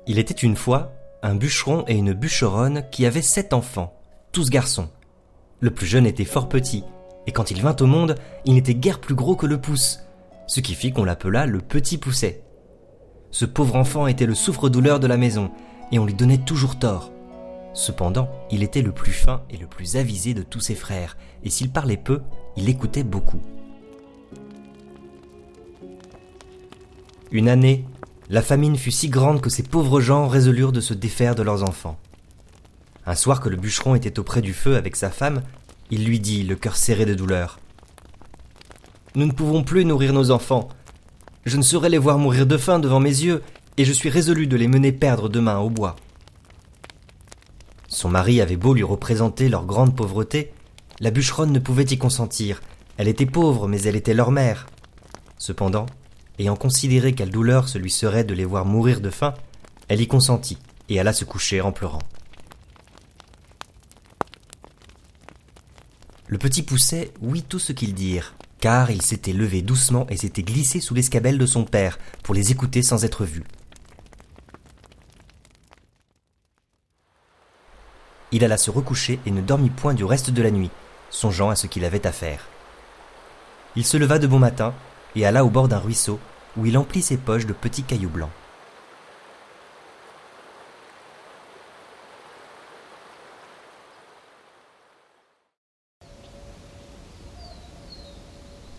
Il était une fois un bûcheron et une bûcheronne qui avaient 7 enfants, tous garçons. Le plus jeune était fort petit, et quand il vint au monde, il n'était guère plus gros que le pouce, ce qui fit qu'on l'appela le petit Pousset. Ce pauvre enfant était le souffre-douleur de la maison, et on lui donnait toujours tort. Cependant, il était le plus fin et le plus avisé de tous ses frères, et s'il parlait peu, il écoutait beaucoup. Une année, la famine fut si grande que ces pauvres gens résolurent de se défaire de leurs enfants. Un soir que le bûcheron était auprès du feu avec sa femme, il lui dit, le cœur serré de douleur: « Nous ne pouvons plus nourrir nos enfants. Je ne saurais les voir mourir de faim devant mes yeux, et je suis résolu de les mener perdre demain au bois. » Son mari avait beau lui représenter leur grande pauvreté, la bûcheronne ne pouvait y consentir. Elle était pauvre, mais elle était leur mère. Cependant, ayant considéré quelle douleur ce lui serait de les voir mourir de faim, elle y consentit et alla se coucher en pleurant. Le petit Pousset ouït tout ce qu'ils dirent, car il s'était levé doucement et s'était glissé sous l'escabelle de son père pour les écouter sans être vu. Il alla se recoucher et ne dormit point du reste de la nuit, songeant à ce qu'il avait à faire. Il se leva de bon matin et alla au bord d'un ruisseau où il emplit ses poches de petits cailloux blancs.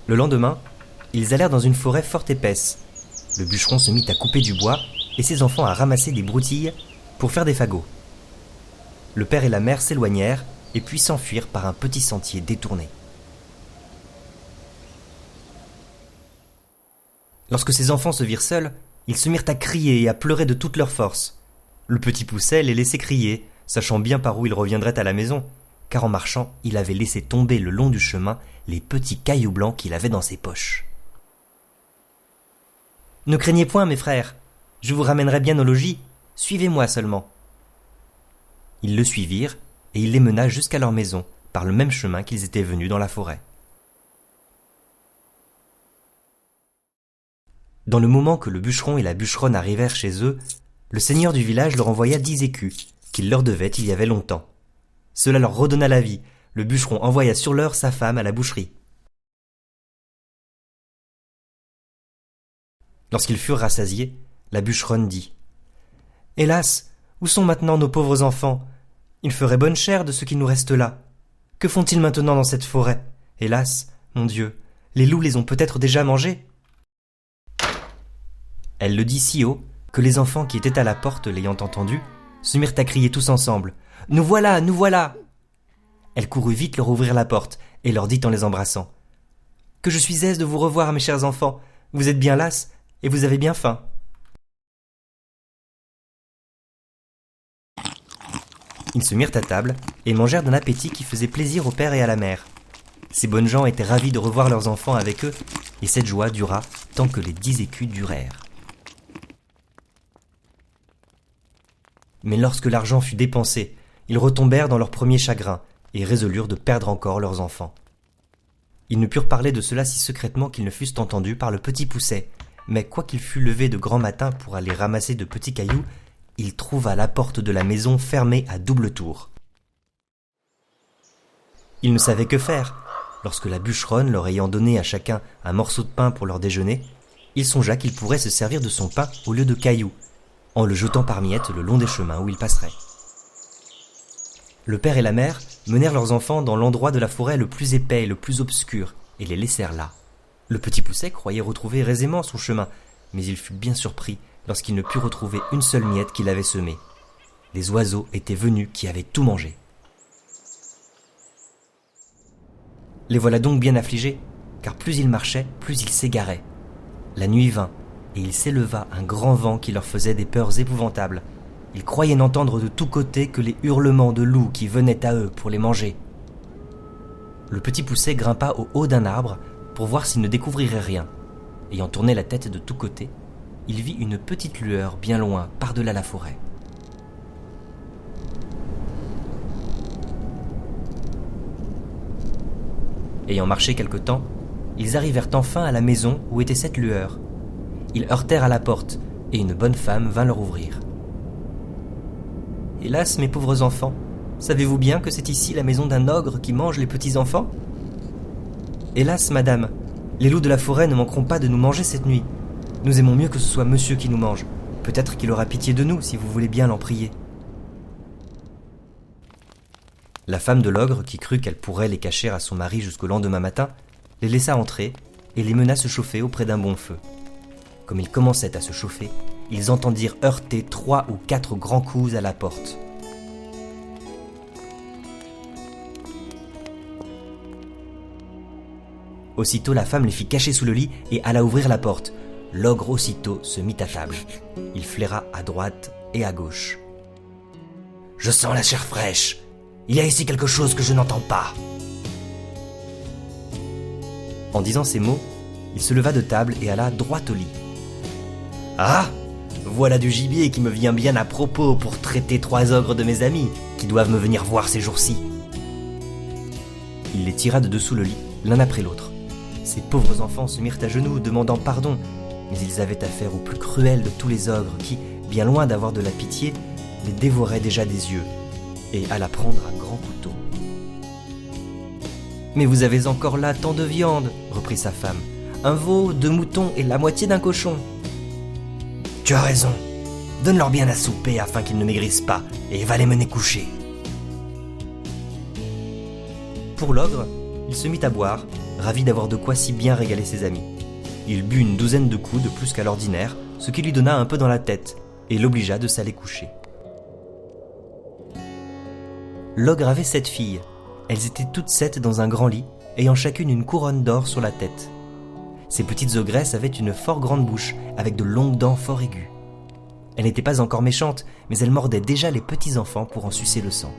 Le lendemain, ils allèrent dans une forêt fort épaisse. Le bûcheron se mit à couper du bois et ses enfants à ramasser des broutilles pour faire des fagots. Le père et la mère s'éloignèrent et puis s'enfuirent par un petit sentier détourné. Lorsque ses enfants se virent seuls, ils se mirent à crier et à pleurer de toute leur force. Le petit Pousset les laissait crier, sachant bien par où ils reviendraient à la maison, car en marchant, il avait laissé tomber le long du chemin les petits cailloux blancs qu'il avait dans ses poches. « Ne craignez point, mes frères, je vous ramènerai bien au logis, suivez-moi seulement. » Ils le suivirent et il les mena jusqu'à leur maison, par le même chemin qu'ils étaient venus dans la forêt. Dans le moment que le bûcheron et la bûcheronne arrivèrent chez eux, le seigneur du village leur envoya 10 écus, qu'il leur devait il y avait longtemps. Cela leur redonna la vie. Le bûcheron envoya sur l'heure sa femme à la boucherie. Lorsqu'ils furent rassasiés, la bûcheronne dit: « Hélas, où sont maintenant nos pauvres enfants ? Ils feraient bonne chère de ce qui nous reste là. Que font-ils maintenant dans cette forêt ? Hélas, mon Dieu, les loups les ont peut-être déjà mangés. » Elle le dit si haut que les enfants qui étaient à la porte, l'ayant entendu, se mirent à crier tous ensemble: « Nous voilà, nous voilà !» Elle courut vite leur ouvrir la porte et leur dit en les embrassant: « Que je suis aise de vous revoir, mes chers enfants. Vous êtes bien lasses et vous avez bien faim. » Ils se mirent à table et mangèrent d'un appétit qui faisait plaisir au père et à la mère. Ces bonnes gens étaient ravis de revoir leurs enfants avec eux, et cette joie dura tant que les 10 écus durèrent. Mais lorsque l'argent fut dépensé, ils retombèrent dans leur premier chagrin et résolurent de perdre encore leurs enfants. Ils ne purent parler de cela si secrètement qu'ils ne fussent entendus par le petit Pousset, mais quoiqu'il fût levé de grand matin pour aller ramasser de petits cailloux, il trouva la porte de la maison fermée à double tour. Il ne savait que faire. Lorsque la bûcheronne leur ayant donné à chacun un morceau de pain pour leur déjeuner, il songea qu'il pourrait se servir de son pain au lieu de cailloux, en le jetant par miettes le long des chemins où il passerait. Le père et la mère menèrent leurs enfants dans l'endroit de la forêt le plus épais et le plus obscur, et les laissèrent là. Le petit Pousset croyait retrouver aisément son chemin, mais il fut bien surpris lorsqu'il ne put retrouver une seule miette qu'il avait semée. Les oiseaux étaient venus qui avaient tout mangé. Les voilà donc bien affligés, car plus ils marchaient, plus ils s'égaraient. La nuit vint, et il s'éleva un grand vent qui leur faisait des peurs épouvantables. Ils croyaient n'entendre de tous côtés que les hurlements de loups qui venaient à eux pour les manger. Le petit Pousset grimpa au haut d'un arbre pour voir s'il ne découvrirait rien. Ayant tourné la tête de tous côtés, il vit une petite lueur bien loin, par-delà la forêt. Ayant marché quelque temps, ils arrivèrent enfin à la maison où était cette lueur. Ils heurtèrent à la porte, et une bonne femme vint leur ouvrir. Hélas, mes pauvres enfants, savez-vous bien que c'est ici la maison d'un ogre qui mange les petits enfants ? Hélas, madame, les loups de la forêt ne manqueront pas de nous manger cette nuit. Nous aimons mieux que ce soit monsieur qui nous mange. Peut-être qu'il aura pitié de nous si vous voulez bien l'en prier. » La femme de l'ogre, qui crut qu'elle pourrait les cacher à son mari jusqu'au lendemain matin, les laissa entrer et les mena se chauffer auprès d'un bon feu. Comme ils commençaient à se chauffer, ils entendirent heurter 3 ou 4 grands coups à la porte. Aussitôt la femme les fit cacher sous le lit et alla ouvrir la porte. L'ogre aussitôt se mit à table. Il flaira à droite et à gauche. « Je sens la chair fraîche. Il y a ici quelque chose que je n'entends pas. » En disant ces mots, il se leva de table et alla droit au lit. « Ah, voilà du gibier qui me vient bien à propos pour traiter 3 ogres de mes amis qui doivent me venir voir ces jours-ci. » Il les tira de dessous le lit, l'un après l'autre. Ces pauvres enfants se mirent à genoux, demandant pardon, mais ils avaient affaire au plus cruel de tous les ogres qui, bien loin d'avoir de la pitié, les dévorait déjà des yeux et alla prendre un grand couteau. « Mais vous avez encore là tant de viande, » reprit sa femme. « Un veau, 2 moutons et la moitié d'un cochon. »« Tu as raison. Donne-leur bien à souper afin qu'ils ne maigrissent pas et va les mener coucher. » Pour l'ogre, il se mit à boire, ravi d'avoir de quoi si bien régaler ses amis. Il but une 12aine de coups de plus qu'à l'ordinaire, ce qui lui donna un peu dans la tête et l'obligea de s'aller coucher. L'ogre avait 7 filles. Elles étaient toutes 7 dans un grand lit, ayant chacune une couronne d'or sur la tête. Ces petites ogresses avaient une fort grande bouche, avec de longues dents fort aiguës. Elles n'étaient pas encore méchantes, mais elles mordaient déjà les petits enfants pour en sucer le sang.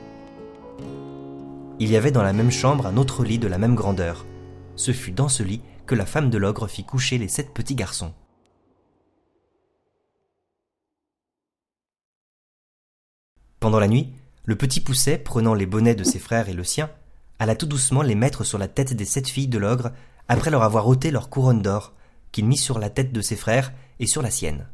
Il y avait dans la même chambre un autre lit de la même grandeur. Ce fut dans ce lit que la femme de l'ogre fit coucher les 7 petits garçons. Pendant la nuit, le petit Pousset, prenant les bonnets de ses frères et le sien, alla tout doucement les mettre sur la tête des 7 filles de l'ogre, après leur avoir ôté leur couronne d'or, qu'il mit sur la tête de ses frères et sur la sienne.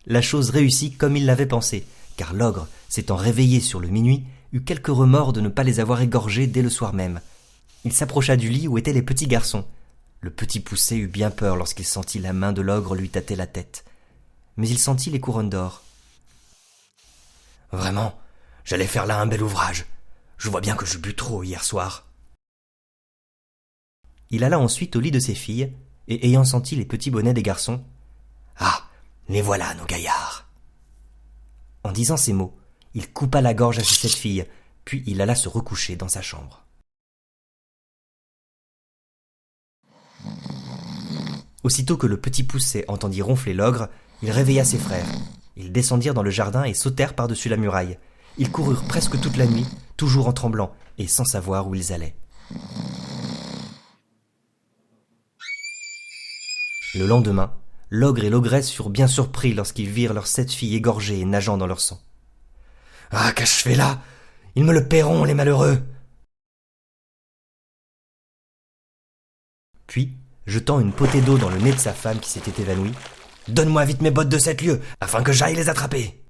La chose réussit comme il l'avait pensé, car l'ogre, s'étant réveillé sur le minuit, eut quelque remords de ne pas les avoir égorgés dès le soir même. Il s'approcha du lit où étaient les petits garçons. Le petit Pousset eut bien peur lorsqu'il sentit la main de l'ogre lui tâter la tête. Mais il sentit les couronnes d'or. « Vraiment, j'allais faire là un bel ouvrage. Je vois bien que je bus trop hier soir. » Il alla ensuite au lit de ses filles, et ayant senti les petits bonnets des garçons, « Ah, les voilà, nos gaillards !» En disant ces mots, il coupa la gorge à ses 7 filles, puis il alla se recoucher dans sa chambre. Aussitôt que le petit Pousset entendit ronfler l'ogre, il réveilla ses frères. Ils descendirent dans le jardin et sautèrent par-dessus la muraille. Ils coururent presque toute la nuit, toujours en tremblant et sans savoir où ils allaient. Le lendemain, l'ogre et l'ogresse furent bien surpris lorsqu'ils virent leurs 7 filles égorgées et nageant dans leur sang. « Ah, qu'ai-je fait là ? Ils me le paieront, les malheureux !» Puis, jetant une potée d'eau dans le nez de sa femme qui s'était évanouie, « Donne-moi vite mes bottes de 7 lieues, afin que j'aille les attraper !»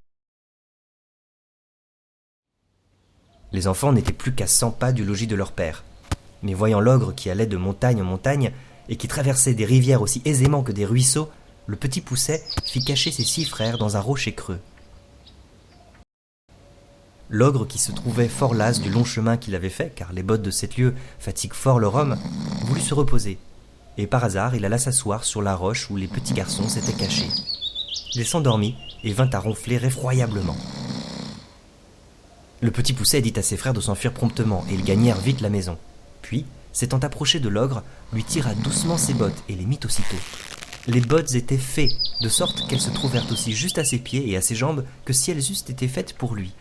Les enfants n'étaient plus qu'à 100 pas du logis de leur père. Mais voyant l'ogre qui allait de montagne en montagne, et qui traversait des rivières aussi aisément que des ruisseaux, le petit Pousset fit cacher ses 6 frères dans un rocher creux. L'ogre, qui se trouvait fort las du long chemin qu'il avait fait, car les bottes de 7 lieues fatiguent fort leur homme, voulut se reposer, et par hasard il alla s'asseoir sur la roche où les petits garçons s'étaient cachés. Il s'endormit et vint à ronfler effroyablement. Le petit Pousset dit à ses frères de s'enfuir promptement, et ils gagnèrent vite la maison. Puis, s'étant approché de l'ogre, lui tira doucement ses bottes et les mit aussitôt. Les bottes étaient faites, de sorte qu'elles se trouvèrent aussi juste à ses pieds et à ses jambes que si elles eussent été faites pour lui.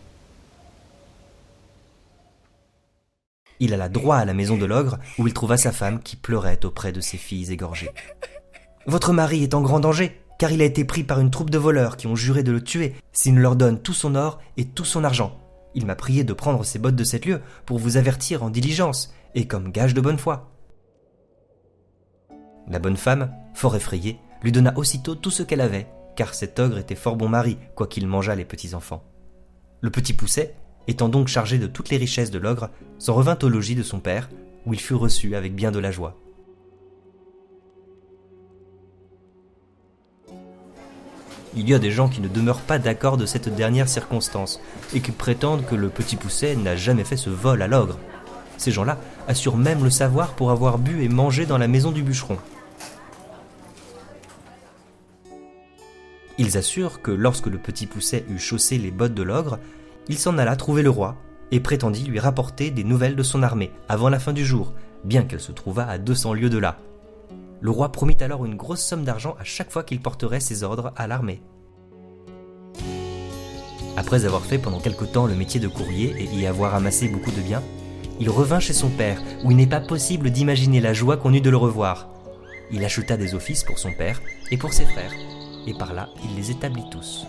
Il alla droit à la maison de l'ogre, où il trouva sa femme qui pleurait auprès de ses filles égorgées. « Votre mari est en grand danger, car il a été pris par une troupe de voleurs qui ont juré de le tuer s'il ne leur donne tout son or et tout son argent. Il m'a prié de prendre ses bottes de 7 lieues pour vous avertir en diligence et comme gage de bonne foi. » La bonne femme, fort effrayée, lui donna aussitôt tout ce qu'elle avait, car cet ogre était fort bon mari, quoiqu'il mangeât les petits enfants. Le Petit Poucet, étant donc chargé de toutes les richesses de l'ogre, s'en revint au logis de son père, où il fut reçu avec bien de la joie. Il y a des gens qui ne demeurent pas d'accord de cette dernière circonstance, et qui prétendent que le Petit Poucet n'a jamais fait ce vol à l'ogre. Ces gens-là assurent même le savoir pour avoir bu et mangé dans la maison du bûcheron. Ils assurent que lorsque le Petit Poucet eut chaussé les bottes de l'ogre, il s'en alla trouver le roi et prétendit lui rapporter des nouvelles de son armée avant la fin du jour, bien qu'elle se trouvât à 200 lieues de là. Le roi promit alors une grosse somme d'argent à chaque fois qu'il porterait ses ordres à l'armée. Après avoir fait pendant quelque temps le métier de courrier et y avoir amassé beaucoup de biens, il revint chez son père, où il n'est pas possible d'imaginer la joie qu'on eut de le revoir. Il acheta des offices pour son père et pour ses frères, et par là il les établit tous.